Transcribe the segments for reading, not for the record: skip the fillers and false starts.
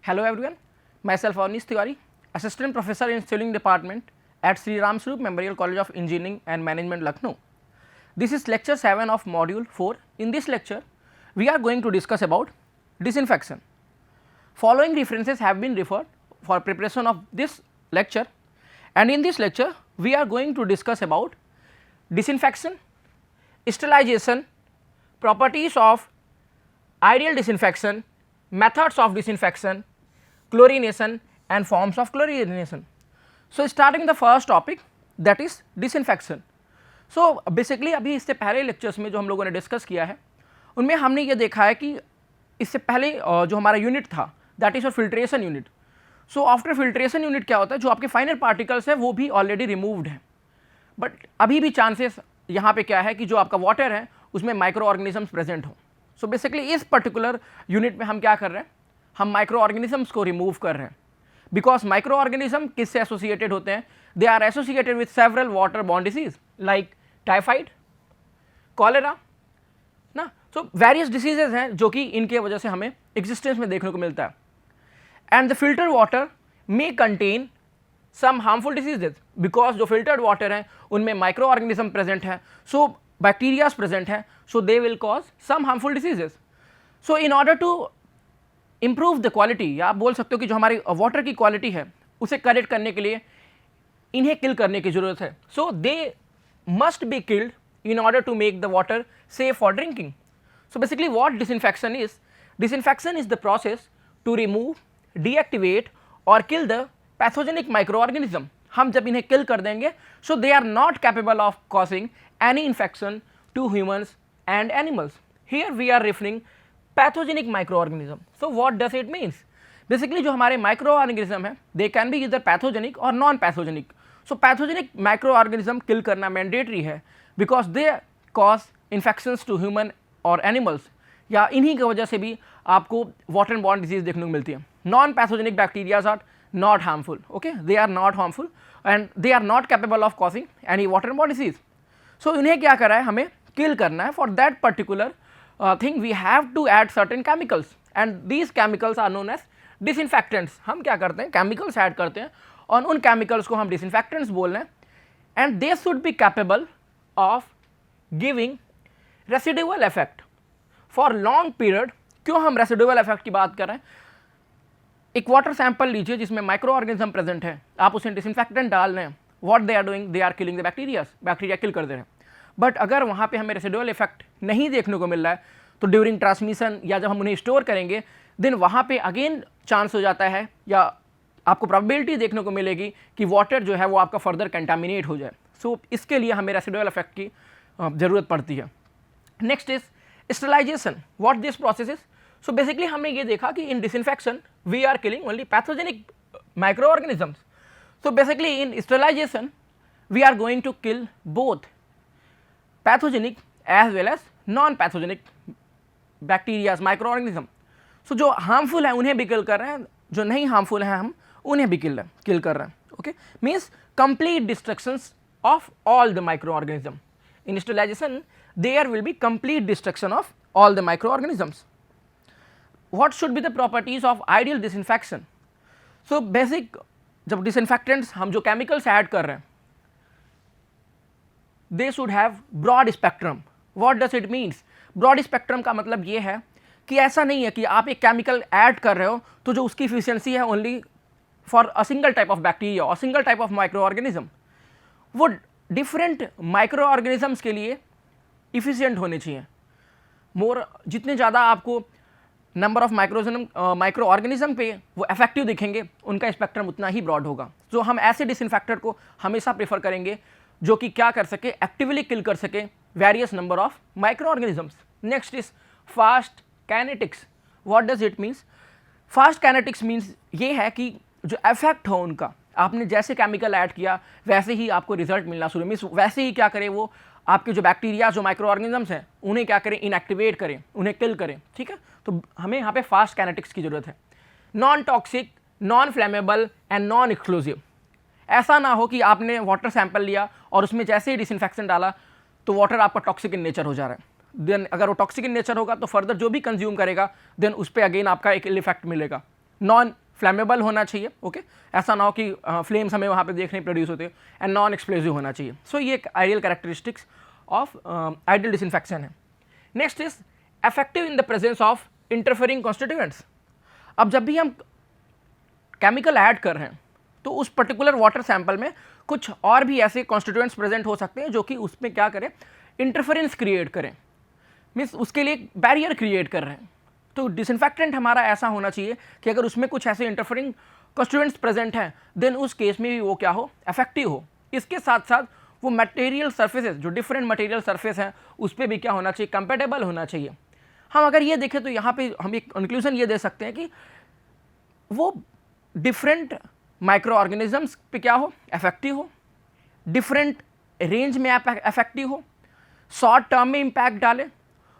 Hello everyone, myself Avnish Tiwari, Assistant Professor in Civil Department at Sri Ram Swaroop Memorial College of Engineering and Management, Lucknow. This is lecture 7 of module 4. In this lecture, we are going to discuss about disinfection. Following references have been referred for preparation of this lecture, and in this lecture, we are going to discuss about disinfection, sterilization, properties of ideal disinfection, methods of disinfection, chlorination and forms of chlorination. So, starting the first topic, that is disinfection. So, basically अभी इससे पहले lectures में जो हम लोगों ने discuss किया है उनमें हमने ये देखा है कि इससे पहले जो हमारा यूनिट था that is filtration unit. So after filtration unit क्या होता है, जो आपके फाइनल पार्टिकल्स है वो भी ऑलरेडी रिमूव्ड है, बट अभी भी चांसेस यहाँ पे क्या है कि जो आपका वाटर है उसमें माइक्रो ऑर्गेनिजम्स प्रेजेंट हो. सो बेसिकली इस पर्टिकुलर यूनिट में हम क्या कर रहे हैं, हम माइक्रो ऑर्गेनिजम्स को रिमूव कर रहे हैं. बिकॉज माइक्रो ऑर्गेनिज्म किससे एसोसिएटेड होते हैं, they are associated with several water borne disease like typhoid, cholera ना. सो वेरियस डिसीजेज हैं जो कि इनके वजह से हमें एग्जिस्टेंस में देखने को मिलता है. And the filter water may contain some harmful diseases, because जो फिल्टर्ड वाटर हैं उनमें माइक्रो ऑर्गेनिज्म प्रेजेंट है, सो बैक्टीरियाज प्रेजेंट हैं, so they will cause some harmful diseases. So in order to improve the quality, या आप बोल सकते हो कि जो हमारी वाटर की क्वालिटी है उसे करेक्ट करने के लिए इन्हें किल करने की जरूरत है. So they must be killed in order to make the water safe for drinking. So, basically what disinfection is? Disinfection is the process to remove, deactivate or kill the pathogenic microorganism. हम जब इन्हें kill कर देंगे, so they are not capable of causing any infection to humans and animals. Here we are referring pathogenic microorganism. So, what does it means? Basically जो हमारे microorganism है, they can be either pathogenic or non-pathogenic. So, pathogenic microorganism kill करना mandatory है because they cause infections to human or animals, या इन्हीं की वजह से भी आपको वाटर बॉर्न डिजीज देखने को मिलती है. Non pathogenic bacterias are not harmful, okay, they are not harmful and they are not capable of causing any water borne disease. So इन्हें क्या करा है, हमें किल करना है. For that particular thing we have to add certain chemicals and these chemicals are known as disinfectants. हम क्या करते हैं, केमिकल्स ऐड करते हैं और उन केमिकल्स को हम डिसइंफेक्टेंट्स बोल रहे हैं, and they should be capable of giving residual effect for long period. क्यों हम residual effect की बात कर रहे हैं, एक वाटर सैंपल लीजिए जिसमें माइक्रो ऑर्गेनिज्म प्रेजेंट है, आप उसमें डिसइंफेक्टेंट डाल रहे हैं, what they are doing, they are killing the bacteria, bacteria kill कर दे रहे हैं. बट अगर वहाँ पे हमें रेसिडुअल इफेक्ट नहीं देखने को मिल रहा है तो ड्यूरिंग ट्रांसमिशन या जब हम उन्हें स्टोर करेंगे देन वहाँ पे अगेन चांस हो जाता है या आपको प्रोबेबिलिटी देखने को मिलेगी कि वाटर जो है वो आपका फर्दर कंटामिनेट हो जाए. सो इसके लिए हमें रेसिडुअल इफेक्ट की ज़रूरत पड़ती है. Next is sterilization. What this process is? So basically हमने ये देखा कि in disinfection we are killing only pathogenic micro organisms. So basically in sterilization we are going to kill both pathogenic as well as non pathogenic bacterias, micro organism. So जो harmful है उन्हें भी किल कर रहे हैं, जो नहीं हार्मफुल है हम उन्हें भी किल कर रहे हैं. Okay, means complete destructions of all the microorganism. In sterilization there will be complete destruction of all the microorganisms. What should be the properties of ideal disinfection? So basic जब disinfectants हम जो chemicals add कर रहे हैं they should have broad spectrum. What does it means? Broad spectrum का मतलब ये है कि ऐसा नहीं है कि आप एक chemical add कर रहे हो तो जो उसकी efficiency है only for a single type of bacteria or single type of microorganism. वो डिफरेंट माइक्रो ऑर्गेनिजम्स के लिए इफिशिएंट होने चाहिए. मोर जितने ज़्यादा आपको नंबर ऑफ माइक्रो ऑर्गेनिज्म पे वो इफेक्टिव दिखेंगे उनका स्पेक्ट्रम उतना ही ब्रॉड होगा. तो हम ऐसे डिसइंफेक्टेंट को हमेशा प्रेफर करेंगे जो कि क्या कर सके, एक्टिवली किल कर सके various number of micro organisms. Next is fast kinetics. What does it means? Fast kinetics means ये है कि जो इफेक्ट हो उनका, आपने जैसे केमिकल ऐड किया वैसे ही आपको रिजल्ट मिलना शुरू, मीन्स वैसे ही क्या करें वो आपके जो बैक्टीरिया, जो माइक्रो ऑर्गेनिजम्स हैं उन्हें क्या करें, इनएक्टिवेट करें, उन्हें किल करें. ठीक है, तो हमें यहाँ पे फास्ट काइनेटिक्स की जरूरत है. Non toxic, non flammable and non explosive. ऐसा ना हो कि आपने वाटर सैंपल लिया और उसमें जैसे ही डिसइंफेक्शन डाला तो वाटर आपका टॉक्सिक इन नेचर हो जा रहा है. देन अगर वो टॉक्सिक इन नेचर होगा तो फर्दर जो भी कंज्यूम करेगा देन उस पर अगेन आपका एक इल इफेक्ट मिलेगा. नॉन फ्लैमेबल होना चाहिए, ओके ऐसा ना हो कि फ्लेम्स हमें वहाँ पे देखने प्रोड्यूस होते हैं, एंड नॉन एक्सप्लोसिव होना चाहिए। सो ये एक ideal characteristics of ideal disinfection है। Next is effective in the presence of interfering constituents. अब जब भी हम केमिकल ऐड कर रहे हैं तो उस पर्टिकुलर वाटर सैंपल में कुछ और भी ऐसे कॉन्स्टिट्यूएंट्स प्रेजेंट हो सकते हैं जो कि उसमें क्या करें, इंटरफेरेंस क्रिएट करें, मीन्स उसके लिए बैरियर क्रिएट कर रहे हैं। तो डिसइंफेक्टेंट हमारा ऐसा होना चाहिए कि अगर उसमें कुछ ऐसे इंटरफेरिंग कॉन्स्टिट्यूएंट्स प्रेजेंट हैं देन उस केस में भी वो क्या हो, इफेक्टिव हो। इसके साथ साथ वो मटेरियल सर्फेसेस, जो डिफरेंट मटेरियल सर्फेस हैं उस पर भी क्या होना चाहिए, कंपेटेबल होना चाहिए। हम अगर ये देखें तो यहाँ पे हम एक कंक्लूजन ये दे सकते हैं कि वो डिफरेंट माइक्रो ऑर्गेनिजम्स पे क्या हो, इफेक्टिव हो, डिफरेंट रेंज में इफेक्टिव हो, शॉर्ट टर्म में इम्पैक्ट डाले,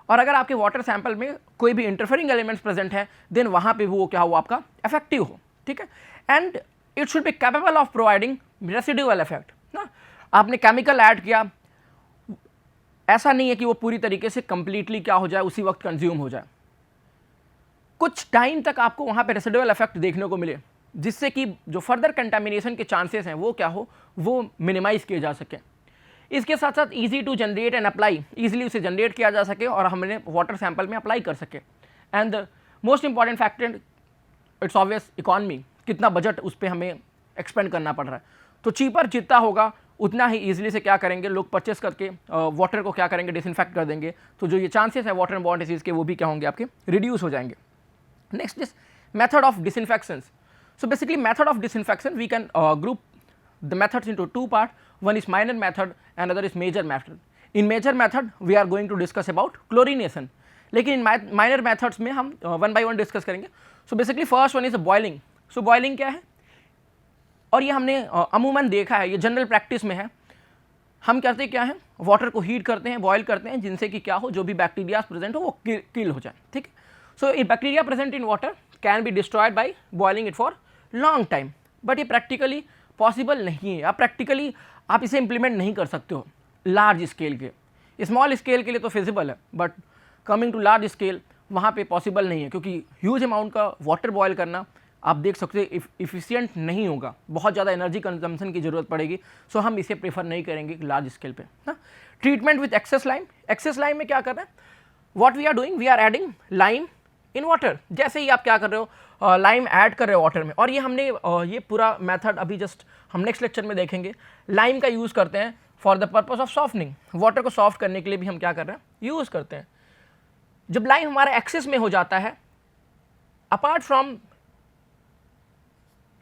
और अगर आपके वाटर सैंपल में कोई भी इंटरफेरिंग एलिमेंट्स प्रेजेंट है देन वहाँ पे वो क्या हो, आपका इफेक्टिव हो, ठीक है। And it should be capable of providing residual effect ना। आपने केमिकल ऐड किया, ऐसा नहीं है कि वो पूरी तरीके से कंप्लीटली क्या हो जाए, उसी वक्त कंज्यूम हो जाए, कुछ टाइम तक आपको वहाँ पे रेसिडुअल इफेक्ट देखने को मिले जिससे कि जो फर्दर कंटामिनेशन के चांसेस हैं वो क्या हो, वो मिनिमाइज किए जा सके। इसके साथ साथ easy to generate and apply, easily उसे जनरेट किया जा सके और हमने वाटर सैंपल में अप्लाई कर सके। And the most important factor it's obvious, economy, कितना बजट उस पर हमें एक्सपेंड करना पड़ रहा है। तो चीपर जितना होगा उतना ही ईजिली से क्या करेंगे लोग, परचेस करके वाटर को क्या करेंगे, डिसइंफेक्ट कर देंगे। तो जो ये चांसेस है वाटर बॉर्न डिजीज के वो भी क्या होंगे, आपके रिड्यूस हो जाएंगे। Next is method of disinfections. So basically method of disinfection we can group the methods into two parts. One is minor method and other is major method. In major method we are going to discuss about chlorination, लेकिन in minor methods में हम one by one discuss करेंगे. So basically first one is boiling. So boiling क्या है, और ये हमने अमूमन देखा है, ये जनरल प्रैक्टिस में है। हम करते क्या है, वाटर को हीट करते हैं, बॉयल करते हैं, जिनसे कि क्या हो, जो भी बैक्टीरिया प्रेजेंट हो वो किल हो जाए, ठीक है। सो ये bacteria present in water can be destroyed by boiling it for long time, but ये प्रैक्टिकली पॉसिबल नहीं है। आप प्रैक्टिकली आप इसे इम्प्लीमेंट नहीं कर सकते हो लार्ज स्केल के। स्मॉल स्केल के लिए तो फिजिबल है, but coming to large scale वहाँ पे पॉसिबल नहीं है, क्योंकि ह्यूज अमाउंट का वाटर बॉयल करना आप देख सकते हो इफिशियंट नहीं होगा, बहुत ज़्यादा एनर्जी कंजम्पशन की ज़रूरत पड़ेगी। सो हम इसे प्रेफर नहीं करेंगे लार्ज स्केल पे ना। Treatment with excess lime, excess lime में क्या कर रहे हैं, what we are doing, we are adding lime in water. जैसे ही आप क्या कर रहे हो, लाइम ऐड कर रहे हो वाटर में, और ये हमने ये पूरा मेथड अभी जस्ट हम नेक्स्ट लेक्चर में देखेंगे। लाइम का यूज़ करते हैं for the purpose of softening, water को सॉफ्ट करने के लिए भी हम क्या कर रहे हैं, यूज़ करते हैं। जब लाइम हमारा एक्सेस में हो जाता है, apart from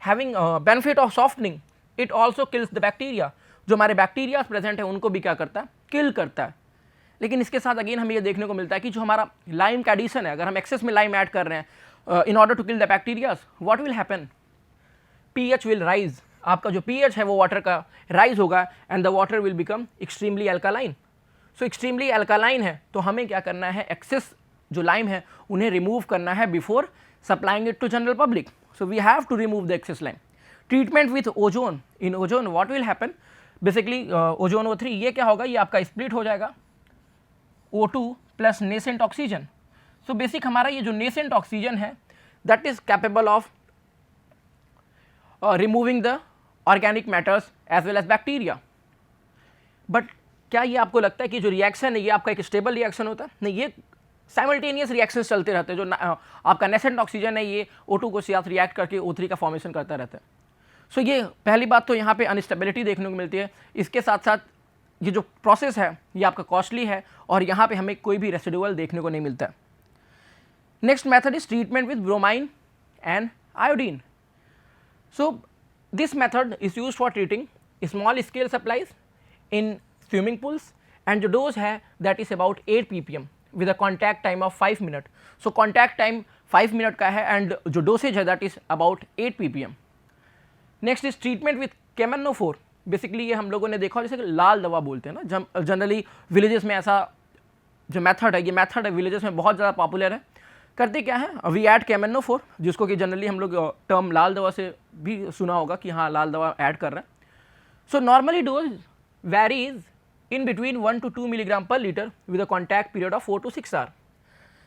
having benefit of softening, it also kills the bacteria. जो हमारे बैक्टीरिया प्रेजेंट है उनको भी क्या करता है, किल करता है। लेकिन इसके साथ अगेन हमें ये देखने को मिलता है कि जो हमारा लाइम का एडिशन है, अगर हम एक्सेस में लाइम ऐड कर रहे हैं in order to kill the bacterias, what will happen, pH will rise. आपका जो पीएच है वो वाटर का राइज होगा and the water will become extremely alkaline. So extremely alkaline है तो हमें क्या करना है, एक्सेस जो लाइम है उन्हें रिमूव करना है before supplying it to general public. So we have to remove the excess lime. Treatment with ozone, in ozone what will happen, basically ozone O3 ये क्या होगा, ये आपका स्प्लिट हो जाएगा O2 plus nascent oxygen. So basic हमारा ये जो नेसेंट ऑक्सीजन है that is capable of removing the organic matters as well as bacteria. But क्या ये आपको लगता है कि जो रिएक्शन है ये आपका एक स्टेबल रिएक्शन होता है? नहीं, ये साइमल्टेनियस रिएक्शंस चलते रहते हैं। जो आपका नेसेंट ऑक्सीजन है ये O2 को साथ रिएक्ट करके O3 का फॉर्मेशन करता रहता है। सो ये पहली बात तो यहाँ पे अनस्टेबिलिटी देखने को मिलती है। इसके साथ साथ ये जो प्रोसेस है ये आपका कॉस्टली है और यहाँ पे हमें कोई भी रेसिडुअल देखने को नहीं मिलता है। Next method is treatment with bromine and iodine. So this method is use for treating small scale supplies in swimming pools and जो डोज है that is about 8 ppm with a contact time of 5 minute. So contact time 5 minute का है and जो dosage है that is about 8 ppm। Next is treatment with केमेनोफोर। Basically ये हम लोगों ने देखा जैसे कि लाल दवा बोलते हैं ना, जनरली विलेजेस में ऐसा जो मेथड है, ये मेथड है विलेजेस में बहुत ज़्यादा पॉपुलर है। करते क्या है, वी ऐड केमेनोफोर, जिसको कि जनरली हम लोग टर्म लाल दवा से भी सुना होगा कि हाँ लाल दवा ऐड कर रहे हैं। So normally dose varies in between 1 to 2 milligram per liter with a contact period of 4 to 6 hours।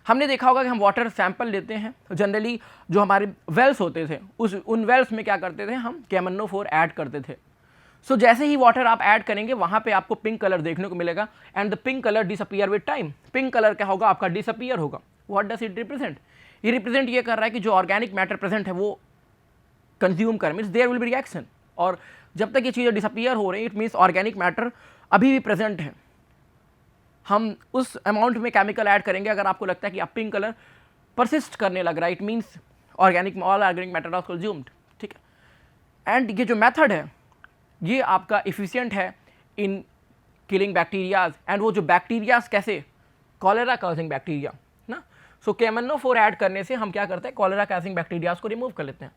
हमने देखा होगा कि हम वाटर सैंपल लेते हैं, जनरली जो हमारे वेल्स होते थे उन वेल्स में क्या करते थे, हम KMnO4 ऐड करते थे। सो जैसे ही वाटर आप ऐड करेंगे वहाँ पे आपको पिंक कलर देखने को मिलेगा and the pink colour disappear with time. Pink colour क्या होगा, आपका डिसअपियर होगा। What does it represent? ये रिप्रेजेंट ये कर रहा है कि जो ऑर्गेनिक मैटर प्रेजेंट है वो कंज्यूम कर, means there will be reaction. और जब तक ये चीज़ें डिसअपियर हो रही है, इट मीन्स ऑर्गेनिक मैटर अभी भी प्रेजेंट है। हम उस अमाउंट में केमिकल ऐड करेंगे, अगर आपको लगता है कि आप पिंक कलर परसिस्ट करने लग रहा है, it means organic all organic matter are consumed, ठीक है। एंड ये जो मेथड है ये आपका इफिशिएंट है इन किलिंग बैक्टीरियाज, एंड वो जो बैक्टीरियाज कैसे, कॉलेरा काजिंग बैक्टीरिया ना। सो KMnO4 ऐड करने से हम क्या करते हैं, कॉलेरा काजिंग बैक्टीरियाज को रिमूव कर लेते हैं।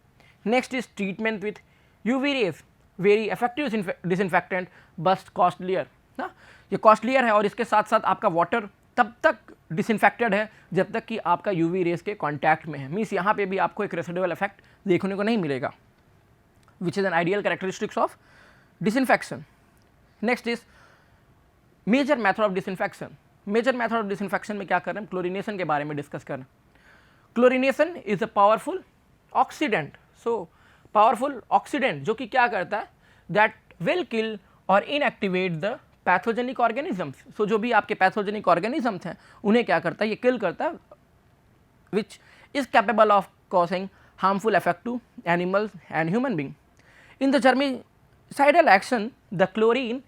Next is treatment with UV rays, very effective disinfectant but costlier ना। ये कॉस्टलियर है और इसके साथ साथ आपका वाटर तब तक डिसइंफेक्टेड है जब तक कि आपका UV रेज के कॉन्टैक्ट में है, मीन्स यहाँ पे भी आपको एक रेसिडुअल इफेक्ट देखने को नहीं मिलेगा, which is an ideal characteristics of disinfection. Next is major method of disinfection. Major method of disinfection में क्या कर रहे हैं, क्लोरीनेशन के बारे में डिस्कस कर रहे हैं। Chlorination is a powerful oxidant. So powerful oxidant जो कि क्या करता है, दैट विल किल और इनएक्टिवेट द पैथोजेनिक ऑर्गेनिजम्स। सो जो भी आपके पैथोजेनिक ऑर्गेनिजम्स हैं उन्हें क्या करता है, ये किल करता है, which is capable of causing harmful effect to animals and human being. In the germicidal action the chlorine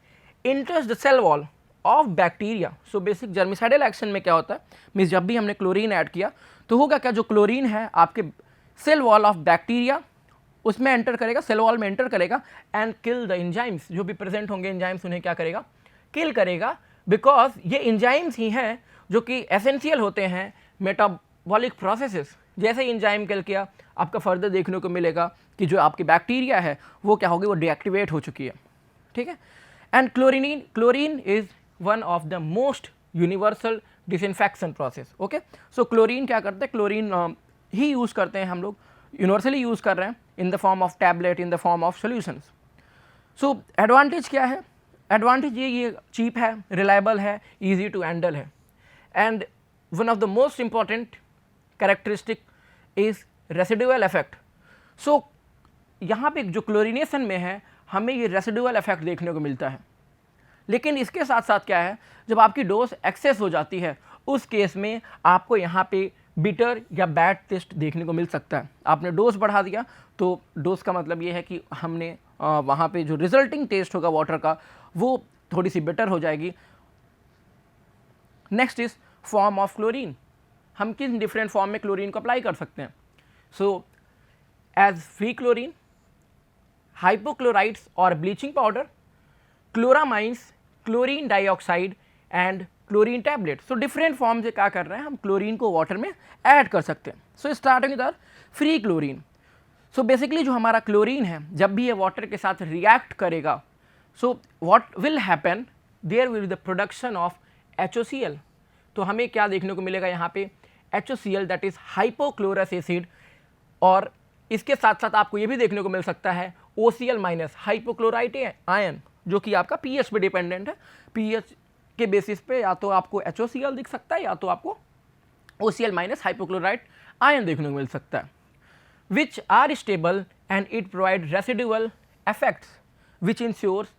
enters the cell wall of bacteria। So basic germicidal action में क्या होता है, मीन्स जब भी हमने क्लोरीन ऐड किया तो होगा क्या, जो क्लोरीन है आपके सेल वॉल ऑफ बैक्टीरिया उसमें एंटर करेगा, सेल वॉल में एंटर करेगा एंड किल द एंजाइम्स। जो भी प्रेजेंट होंगे एंजाइम्स उन्हें क्या करेगा, किल करेगा, बिकॉज ये एंजाइम्स ही हैं जो कि एसेंशियल होते हैं मेटाबॉलिक प्रोसेसेस। जैसे एंजाइम किल किया आपका फर्दर देखने को मिलेगा कि जो आपकी बैक्टीरिया है वो क्या होगी, वो डीएक्टिवेट हो चुकी है, ठीक है। And chlorine is one of the most universal disinfection process. Okay, so chlorine क्या करते हैं, क्लोरीन ही यूज़ करते हैं हम लोग, यूनिवर्सली यूज़ कर रहे हैं in the form of tablet, in the form of solutions. So advantage क्या है, एडवांटेज ये चीप है, रिलायबल है, ईजी टू हैंडल है, and one of the most important characteristic is residual effect. So यहाँ पे जो क्लोरीनेशन में है हमें ये रेसिडुअल इफेक्ट देखने को मिलता है, लेकिन इसके साथ साथ क्या है, जब आपकी डोज एक्सेस हो जाती है उस केस में आपको यहाँ पे बिटर या बैड टेस्ट देखने को मिल सकता है। आपने डोज बढ़ा दिया तो डोज का मतलब ये है कि हमने वहाँ पे जो रिजल्टिंग टेस्ट होगा वाटर का वो थोड़ी सी बेटर हो जाएगी। Next is form of chlorine, हम किन डिफरेंट फॉर्म में क्लोरीन को अप्लाई कर सकते हैं। So as free chlorine, hypochlorides और bleaching powder, chloramines, chlorine dioxide and chlorine tablet. So different form से क्या कर रहे हैं, हम क्लोरीन को वाटर में ऐड कर सकते हैं। सो starting with free chlorine. So basically जो हमारा क्लोरीन है जब भी ये वाटर के साथ रिएक्ट करेगा, so what will happen, there will the production of HOCl। तो हमें क्या देखने को मिलेगा यहाँ पे, HOCl that is hypochlorous acid, और इसके साथ साथ आपको ये भी देखने को मिल सकता है OCl माइनस हाइपोक्लोराइट आयन, जो कि आपका pH पे डिपेंडेंट है। pH के बेसिस पे या तो आपको HOCl दिख सकता है या तो आपको OCl माइनस हाइपोक्लोराइट आयन देखने को मिल सकता है, which are stable and it provide residual effects which insures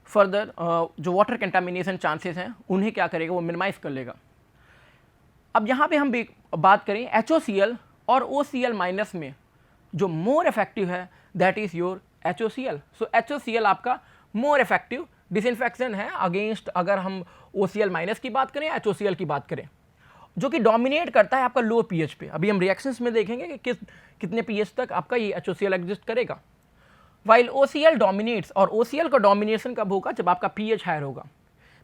further जो वाटर कंटामिनेशन चांसेस हैं उन्हें क्या करेगा, वो मिनिमाइज कर लेगा। अब यहाँ पे हम बात करें HOCl और OCl माइनस में जो मोर इफेक्टिव है that is your HOCl। So HOCl आपका मोर इफेक्टिव डिसइंफेक्शन है अगेंस्ट, अगर हम OCl माइनस की बात करें, HOCl की बात करें, जो कि डोमिनेट करता है आपका लो pH पे। अभी हम रिएक्शंस में देखेंगे कि कितने pH तक आपका ये HOCl एग्जिस्ट करेगा, वाइल OCl डोमिनेट्स, और OCl का डोमिनेशन कब होगा, जब आपका pH हायर होगा।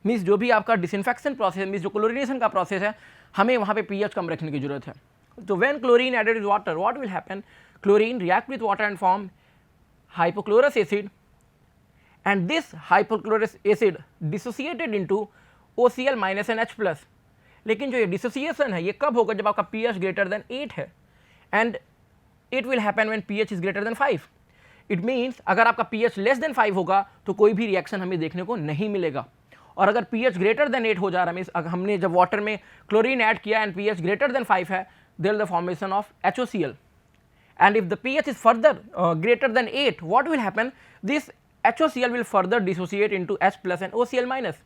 मीन्स जो भी आपका डिसइंफेक्शन प्रोसेस, मीन्स जो क्लोरीनेशन का प्रोसेस है, हमें वहाँ पे pH कम रखने की जरूरत है। तो when chlorine added with water, what will happen, chlorine react with water and form hypochlorous acid, and this hypochlorous acid dissociated into OCl minus and H plus। लेकिन जो ये डिसोसिएशन है ये कब होगा, जब आपका pH ग्रेटर देन 8 है, and it will happen when pH is greater than 5। It means अगर आपका pH लेस देन 5 होगा तो कोई भी रिएक्शन हमें देखने को नहीं मिलेगा, और अगर pH ग्रेटर देन 8 हो जा रहा है, मीन्स हमने जब वाटर में क्लोरीन ऐड किया एंड pH ग्रेटर देन 5 है, there is the formation of HOCl. And if the pH is further greater than 8, what will happen? This HOCl will further dissociate into H plus and OCl minus.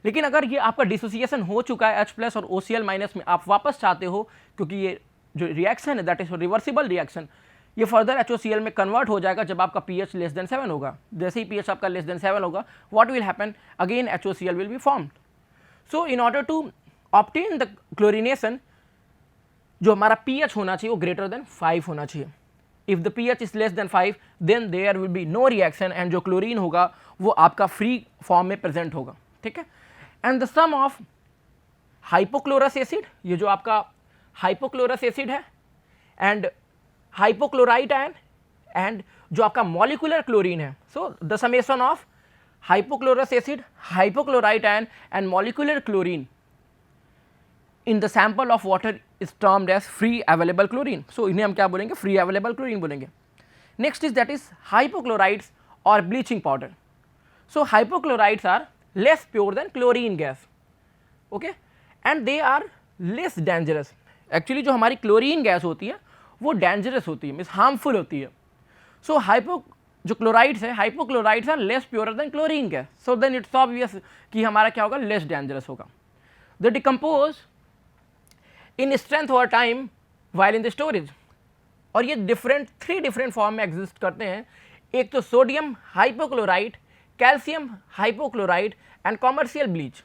लेकिन अगर ये आपका dissociation हो चुका है H plus और OCl minus में, आप वापस चाहते हो, क्योंकि ये जो रिएक्शन है दैट इज रिवर्सिबल रिएक्शन, ये फर्दर HOCl में कन्वर्ट हो जाएगा जब आपका pH लेस देन 7 होगा. जैसे ही pH आपका लेस देन 7 होगा, what will happen? Again HOCl will be formed. So in order to obtain the chlorination, जो हमारा pH होना चाहिए वो ग्रेटर देन 5 होना चाहिए. If the pH is less than 5 then there will be no reaction and जो chlorine होगा वो आपका फ्री फॉर्म में प्रेजेंट होगा. ठीक है. And the sum of hypochlorous acid, ये जो आपका हाइपोक्लोरस एसिड है, एंड हाइपोक्लोराइट आयन, एंड जो आपका मॉलिक्यूलर क्लोरीन है, so the summation of hypochlorous acid, hypochlorite ion and molecular chlorine in the sample of water is termed as free available chlorine. So इन्हें हम क्या बोलेंगे? free available chlorine बोलेंगे. Next is that is hypochlorites or bleaching powder. So hypochlorites are less pure than chlorine gas, okay, and they are less dangerous. Actually जो हमारी chlorine gas होती है वो डेंजरस होती है, मीन्स हार्मफुल होती है. सो जो क्लोराइड्स है, hypochlorides are less pure than chlorine gas, so then it's obvious कि हमारा क्या होगा? लेस डेंजरस होगा. They decompose in strength over time while in the storage, और ये थ्री डिफरेंट फॉर्म में एग्जिस्ट करते हैं. एक तो sodium hypochlorite, calcium hypochlorite and commercial bleach.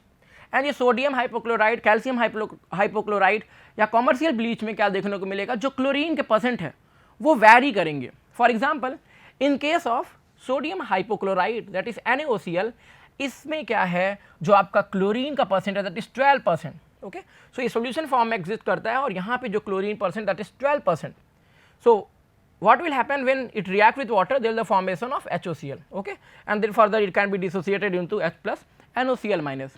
And ये सोडियम हाइपोक्लोराइट, कैल्शियम हाइपोक्लोराइट या कॉमर्शियल ब्लीच में क्या देखने को मिलेगा? जो क्लोरीन के परसेंट है वो वैरी करेंगे. For example in case of sodium hypochlorite that is NaOCl, इसमें क्या है? जो आपका क्लोरीन का परसेंट है दैट इज 12%. ओके, सो ये सोल्यूशन फॉर्म में एग्जिस्ट करता है और यहाँ पे जो chlorine percent that is 12%. So what will happen when it react with water? There is the formation of HOCl, okay, and then further it can be dissociated into H plus and OCl minus.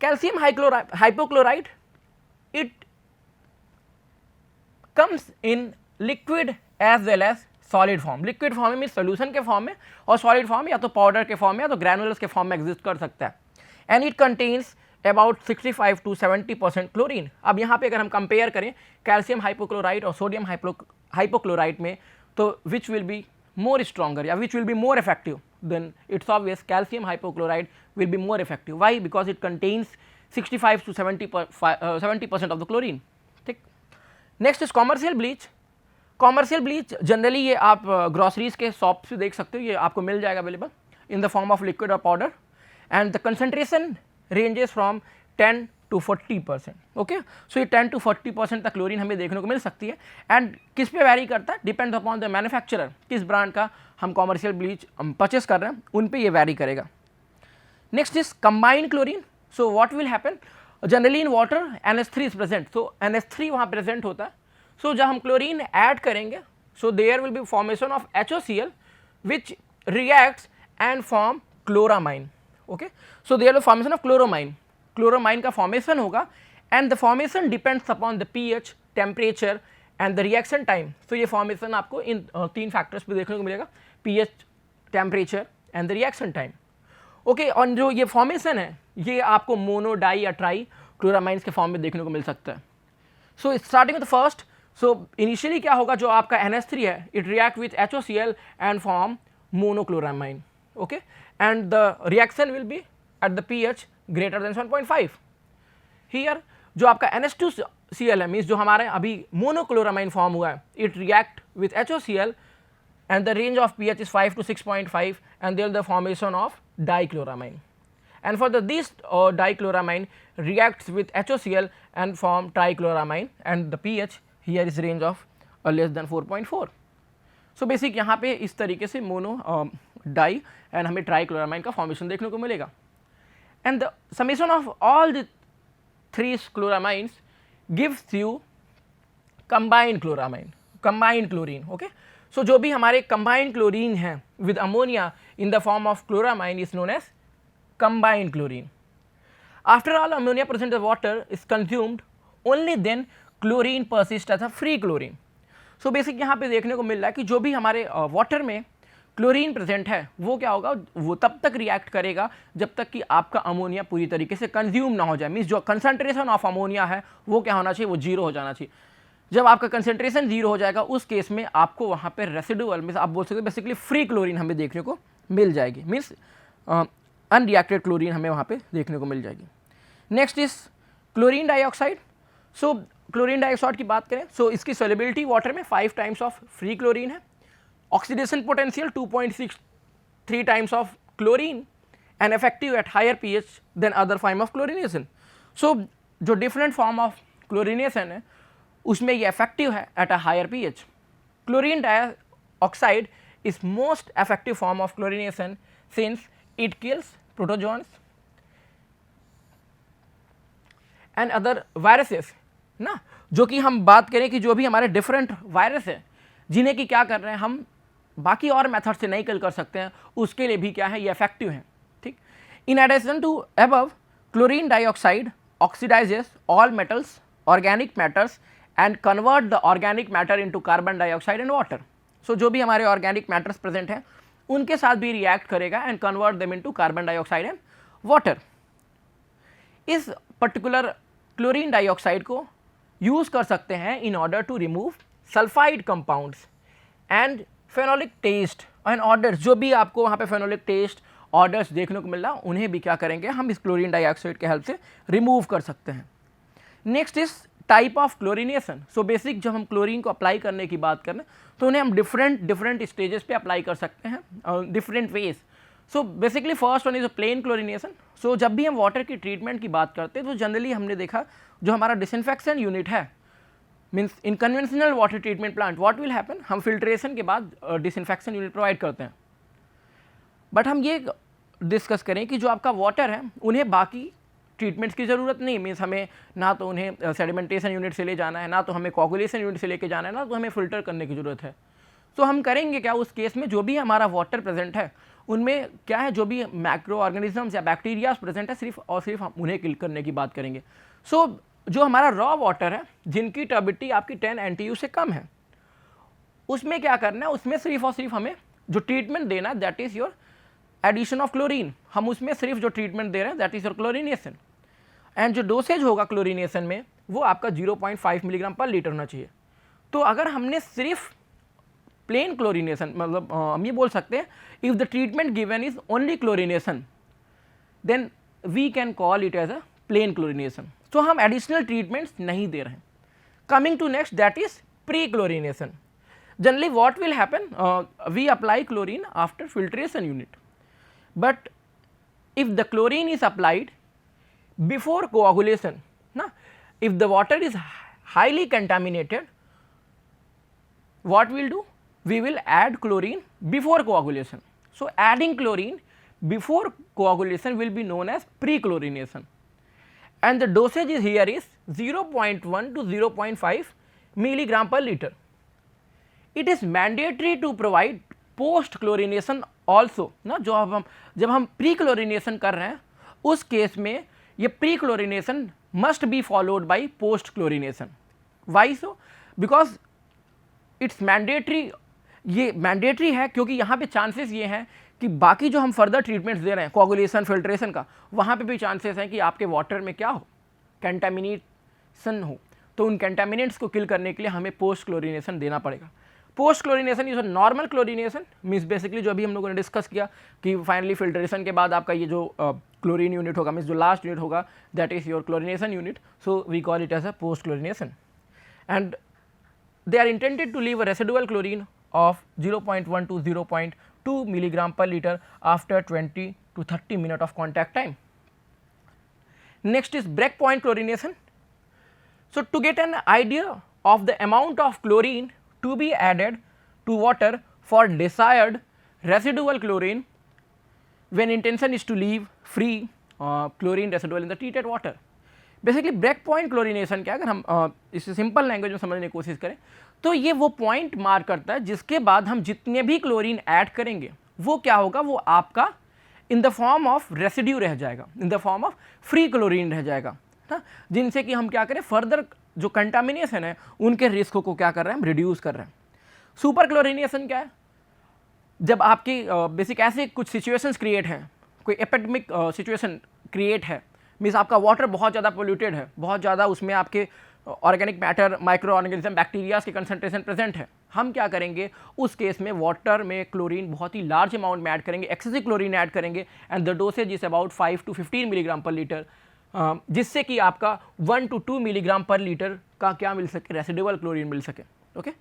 Calcium hypochlorite, it comes in liquid as well as solid form. Liquid form में solution के form में, और solid form या तो powder के form में या तो granules के form में exist कर सकता है. And it contains about 65 to 70% chlorine. अब यहाँ पे अगर हम कंपेयर करें कैल्शियम हाइपोक्लोराइट और सोडियम हाइपोक्लोराइट में, तो which will be more stronger या which will be more effective? Then it's obvious calcium hypochlorite will be more effective. Why? Because it contains 65 to 70% of the chlorine. ठीक. Next is commercial bleach. Commercial bleach generally ये आप groceries के shop से देख सकते हो, ये आपको मिल जाएगा available in the form of liquid और powder, and the concentration ranges from 10 to 40%. Okay, so ये 10 to 40% तक क्लोरीन हमें देखने को मिल सकती है. एंड किस पे वैरी करता है? डिपेंड अपॉन द मैन्युफैक्चरर, किस ब्रांड का हम कॉमर्शियल ब्लीच परचेस कर रहे हैं उन पे ये वैरी करेगा. Next is combined chlorine. So what will happen? Generally in water NH3 is present, so NH3 वहाँ प्रेजेंट होता है. सो जब हम क्लोरीन ऐड करेंगे, so there will be formation of HOCl which reacts and form chloramine. Okay, so there will formation of chloramine का formation होगा, and the formation depends upon the pH, temperature and the reaction time. तो ये formation आपको इन 3 factors पे देखने को मिलेगा, pH, temperature and the reaction time. Okay, और जो ये फॉर्मेशन है ये आपको मोनो, डाई या ट्राई क्लोरामाइन्स के फॉर्म में देखने को मिल सकता है. So starting with the first, so initially क्या होगा? जो आपका NH3 है it react with HOCl and form monochloramine. Okay, and the reaction will be at the pH greater than 7.5. Here जो आपका NH2Cl है, मीन्स जो हमारे अभी मोनोक्लोरामाइन फॉर्म हुआ है, it react with HOCl and the range of pH is 5 to 6.5, and there is the formation of dichloramine. And for this dichloramine reacts with HOCl and form trichloramine, and the pH here is range of less than 4.4. So basic यहाँ पे इस तरीके से mono die and हमें ट्राइक्लोरामाइन का formation देखने को मिलेगा. And the summation of all the 3 chloramines gives you combined chlorine. Okay, so जो भी हमारे combined chlorine है with ammonia in the form of chloramine is known as combined chlorine. After all ammonia present in the water is consumed, only then chlorine persists as a free chlorine. So basic यहाँ पे देखने को मिल रहा है कि जो भी हमारे वाटर में क्लोरीन प्रेजेंट है वो क्या होगा, वो तब तक रिएक्ट करेगा जब तक कि आपका अमोनिया पूरी तरीके से कंज्यूम ना हो जाए। मीन्स जो कंसंट्रेशन ऑफ अमोनिया है वो क्या होना चाहिए, वो जीरो हो जाना चाहिए। जब आपका कंसंट्रेशन जीरो हो जाएगा उस केस में आपको वहाँ पे रेसिडुअल मीन्स आप बोल सकते हो बेसिकली फ्री क्लोरीन हमें देखने को मिल जाएगी। मीन्स अनरिएक्टेड क्लोरीन हमें वहाँ पे देखने को मिल जाएगी। Next is chlorine dioxide. So chlorine dioxide की बात करें, सो इसकी सोलिबिलिटी वाटर में 5 टाइम्स ऑफ फ्री क्लोरीन है। Oxidation potential 2.63 times of chlorine and effective at higher pH than other form of chlorination. So जो डिफरेंट फॉर्म ऑफ क्लोरिनेशन है उसमें ये इफेक्टिव है at a higher pH. Chlorine dioxide is most effective form of chlorination since it kills protozoans and other viruses ना। जो कि हम बात करें कि जो भी हमारे डिफरेंट वायरस है जिन्हें कि क्या कर रहे हैं हम बाकी और मेथड से नहीं किल कर सकते हैं, उसके लिए भी क्या है ये इफेक्टिव है। ठीक, in addition to above chlorine dioxide oxidizes all metals organic matters and convert the organic matter into carbon dioxide and water. So जो भी हमारे ऑर्गेनिक मैटर्स प्रेजेंट हैं उनके साथ भी रिएक्ट करेगा and convert them into carbon dioxide and water. इस particular chlorine dioxide को यूज कर सकते हैं in order to remove sulphide compounds and phenolic taste and orders. जो भी आपको वहाँ पे फेनोलिक टेस्ट ऑर्डर्स देखने को मिल रहा उन्हें भी क्या करेंगे हम इस क्लोरीन डाइऑक्साइड के हेल्प से रिमूव कर सकते हैं। Next is type of chlorination. So basic जब हम क्लोरीन को अप्लाई करने की बात करें तो उन्हें हम डिफरेंट स्टेजेस पे अप्लाई कर सकते हैं different ways. So basically first one is a plain chlorination. So जब भी हम वाटर की ट्रीटमेंट की बात करते हैं तो जनरली हमने देखा जो हमारा डिसइंफेक्शन यूनिट है means in conventional water treatment plant what will happen, हम फिल्ट्रेशन के बाद डिसइंफेक्शन यूनिट प्रोवाइड करते हैं। बट हम ये डिस्कस करें कि जो आपका वाटर है उन्हें बाकी ट्रीटमेंट्स की ज़रूरत नहीं। मीन्स हमें ना तो उन्हें सेडिमेंटेशन यूनिट से ले जाना है, ना तो हमें कोगुलेशन यूनिट से लेके जाना है, ना तो हमें फ़िल्टर करने की ज़रूरत है। तो हम करेंगे क्या उस केस में, जो भी हमारा वाटर प्रेजेंट है उनमें क्या है जो भी मैक्रो ऑर्गेनिजम्स या बैक्टीरियाज प्रेजेंट है सिर्फ और सिर्फ हम उन्हें किल करने की बात करेंगे। सो जो हमारा रॉ वाटर है जिनकी टर्बिडिटी आपकी 10 NTU से कम है उसमें क्या करना है, उसमें सिर्फ और सिर्फ हमें जो ट्रीटमेंट देना है that is your addition of chlorine. हम उसमें सिर्फ जो ट्रीटमेंट दे रहे हैं that is your chlorination and जो डोसेज होगा क्लोरिनेशन में वो आपका 0.5 मिलीग्राम पर लीटर होना चाहिए। तो अगर हमने सिर्फ प्लेन क्लोरिनेशन मतलब हम ये बोल सकते हैं if the treatment given is only chlorination then we can call it as a plain chlorination. तो हम एडिशनल ट्रीटमेंट्स नहीं दे रहे हैं। Coming to next that is pre chlorination. Generally what will happen, we apply chlorine after filtration unit, but if the chlorine is applied before coagulation na, if the water is highly contaminated what we'll do, we will add chlorine before coagulation. So adding chlorine before coagulation will be known as pre-chlorination and the dosage is here is 0.1 to 0.5 milligram per liter. It is mandatory to provide post chlorination also ना। जब हम pre chlorination कर रहे हैं उस case में ये pre chlorination must be followed by post chlorination. Why so, because it's mandatory. ये मैंडेटरी है क्योंकि यहाँ पे चांसेस ये हैं कि बाकी जो हम फर्दर ट्रीटमेंट्स दे रहे हैं कोगुलेशन फिल्ट्रेशन का, वहाँ पे भी चांसेस हैं कि आपके वाटर में क्या हो, कंटेमिनेशन हो। तो उन कंटेमिनेंट्स को किल करने के लिए हमें पोस्ट क्लोरिनेशन देना पड़ेगा। Post chlorination is a normal chlorination means basically जो अभी हम लोगों ने डिस्कस किया कि फाइनली फिल्ट्रेशन के बाद आपका ये जो क्लोरीन यूनिट होगा मीन्स जो लास्ट यूनिट होगा that is your chlorination unit. So we call it as a post chlorination and they are intended to leave a residual chlorine of 0.1 to 0.2 milligram per liter after 20 to 30 minutes of contact time. Next is breakpoint chlorination. So to get an idea of the amount of chlorine to be added to water for desired residual chlorine when intention is to leave free chlorine residual in the treated water. Basically break point chlorination क्या, अगर हम इसे simple language में समझने की कोशिश करें तो ये वो पॉइंट मार्क करता है जिसके बाद हम जितने भी क्लोरीन ऐड करेंगे वो क्या होगा, वो आपका इन द फॉर्म ऑफ रेसिड्यू रह जाएगा, इन the form of free chlorine रह जाएगा ना, जिनसे कि हम क्या करें फर्दर जो कंटामिनेशन है उनके रिस्क को क्या कर रहे हैं हम रिड्यूस कर रहे हैं। सुपर क्लोरिनेशन क्या है, जब आपकी बेसिक ऐसे कुछ सिचुएशंस क्रिएट हैं, कोई एपिडेमिक सिचुएशन क्रिएट है, मीन्स आपका वाटर बहुत ज़्यादा पोल्यूटेड है, बहुत ज़्यादा उसमें आपके organic matter, micro organism, bacterias की कंसंट्रेशन प्रेजेंट है, हम क्या करेंगे उस केस में वाटर में क्लोरीन बहुत ही लार्ज अमाउंट में ऐड करेंगे, एक्सेसिव क्लोरीन ऐड करेंगे and the dosage is about 5 to 15 milligram पर लीटर, जिससे कि आपका 1 to 2 मिलीग्राम पर लीटर का क्या मिल सके, रेसिडुअल क्लोरीन मिल सके। Okay,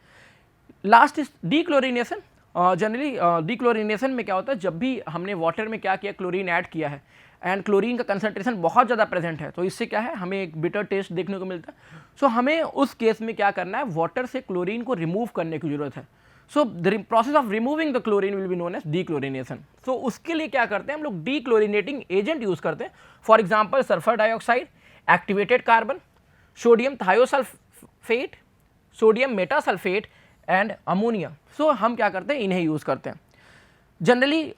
last is dechlorination. Generally dechlorination में क्या होता है, जब भी हमने वाटर में क्या किया, क्लोरीन ऐड किया है एंड क्लोरीन का कंसंट्रेशन बहुत ज़्यादा प्रेजेंट है, तो इससे क्या है हमें एक बिटर टेस्ट देखने को मिलता है। सो हमें उस केस में क्या करना है, वाटर से क्लोरीन को रिमूव करने की जरूरत है। So the process of removing the chlorine will be known as dechlorination. So उसके लिए क्या करते हैं हम लोग, डीक्लोरिनेटिंग एजेंट यूज करते हैं। For example sulphur dioxide, activated carbon, sodium thiosulphate, sodium metasulphate and ammonia. So हम क्या करते हैं, इन्हें यूज करते हैं। जनरली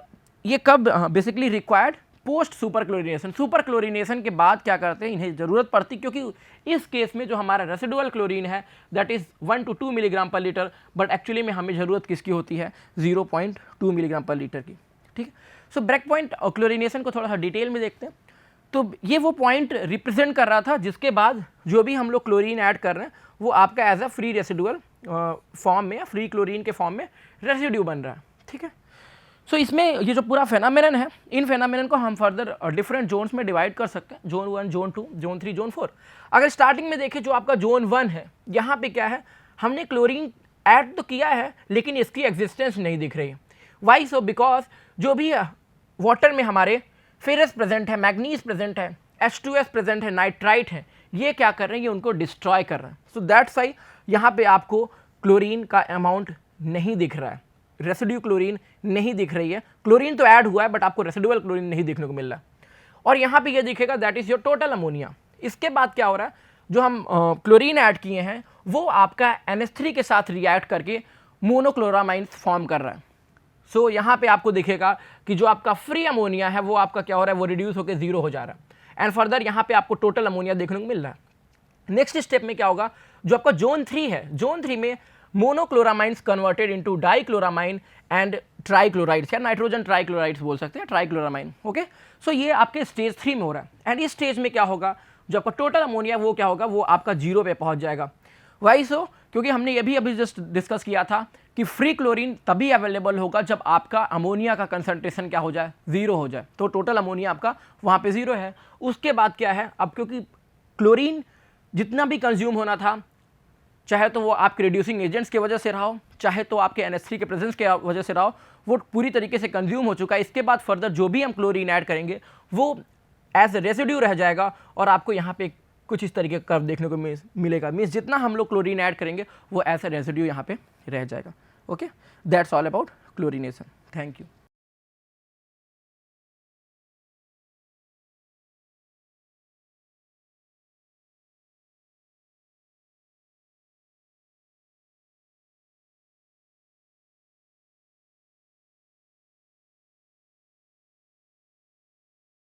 ये कब basically required, post super chlorination. Super chlorination के बाद क्या करते हैं, इन्हें ज़रूरत पड़ती, क्योंकि इस केस में जो हमारा रेसिडुअल क्लोरीन है दैट इज़ 1 to 2 मिलीग्राम पर लीटर, बट एक्चुअली में हमें ज़रूरत किसकी होती है, 0.2 मिलीग्राम पर लीटर की। ठीक है, सो ब्रेक पॉइंट क्लोरिनेशन को थोड़ा सा डिटेल में देखते हैं। तो ये वो पॉइंट रिप्रेजेंट कर रहा था जिसके बाद जो भी हम लोग क्लोरीन ऐड कर रहे हैं वो आपका as a free residual form में या फ्री क्लोरीन के फॉर्म में रेसिड्यू बन रहा है। ठीक है, सो इसमें ये जो पूरा फेनामेनन है, इन फेनामेनन को हम फर्दर डिफरेंट जोन्स में डिवाइड कर सकते हैं, जोन 1, जोन 2, जोन 3, जोन 4। अगर स्टार्टिंग में देखें जो आपका जोन 1 है, यहाँ पे क्या है, हमने क्लोरीन ऐड तो किया है लेकिन इसकी एग्जिस्टेंस नहीं दिख रही है। वाई सो, बिकॉज जो भी वाटर में हमारे फेरस प्रेजेंट है, मैग्नीज प्रेजेंट है, H2S प्रेजेंट है, नाइट्राइट है, ये क्या कर रहे हैं, ये उनको डिस्ट्रॉय कर रहे हैं। सो दैट्स वाई यहाँ पे आपको क्लोरीन का अमाउंट नहीं दिख रहा है, रेसिड्यू क्लोरीन नहीं दिख रही है। क्लोरीन तो ऐड हुआ है बट आपको रेसिडुअल क्लोरीन नहीं देखने को मिल रहा है। और यहाँ पे ये दिखेगा that is your total ammonia. इसके बाद क्या हो रहा है, जो हम क्लोरीन ऐड किए हैं वो आपका NH3 के साथ रिएक्ट करके मोनोक्लोरामाइंस फॉर्म कर रहा है। सो यहाँ पे आपको दिखेगा कि जो आपका फ्री अमोनिया है वो आपका क्या हो रहा है, वो रिड्यूस होकर 0 हो जा रहा है एंड फर्दर यहाँ पे आपको टोटल अमोनिया देखने को मिल रहा है। नेक्स्ट स्टेप में क्या होगा, जो आपका जोन 3 है, जोन 3 में मोनोक्लोरामाइंस कन्वर्टेड इनटू डाइक्लोरामाइन एंड ट्राइक्लोराइड्स या नाइट्रोजन ट्राइक्लोराइड्स बोल सकते हैं, ट्राइक्लोरामाइन। ओके, सो ये आपके स्टेज 3 में हो रहा है एंड इस स्टेज में क्या होगा, जो आपका टोटल अमोनिया वो क्या होगा, वो आपका 0 पे पहुंच जाएगा। वाई सो, क्योंकि हमने ये भी अभी जस्ट डिस्कस किया था कि फ्री क्लोरीन तभी अवेलेबल होगा जब आपका अमोनिया का कंसंट्रेशन क्या हो जाए, 0 हो जाए। तो टोटल अमोनिया आपका वहाँ पे 0 है। उसके बाद क्या है, अब क्योंकि क्लोरीन जितना भी कंज्यूम होना था, चाहे तो वो आपके रिड्यूसिंग एजेंट्स की वजह से रहा हो, चाहे तो आपके NH3 के प्रेजेंस के वजह से रहा हो, वो पूरी तरीके से कंज्यूम हो चुका है। इसके बाद फर्दर जो भी हम क्लोरीन ऐड करेंगे वो एज ए रेसिड्यू रह जाएगा और आपको यहाँ पे कुछ इस तरीके का कर्व देखने को मिलेगा। मीन्स जितना हम लोग क्लोरीन ऐड करेंगे वो एज ए रेसिड्यू यहाँ पे रह जाएगा। Okay, that's all about chlorination. Thank you.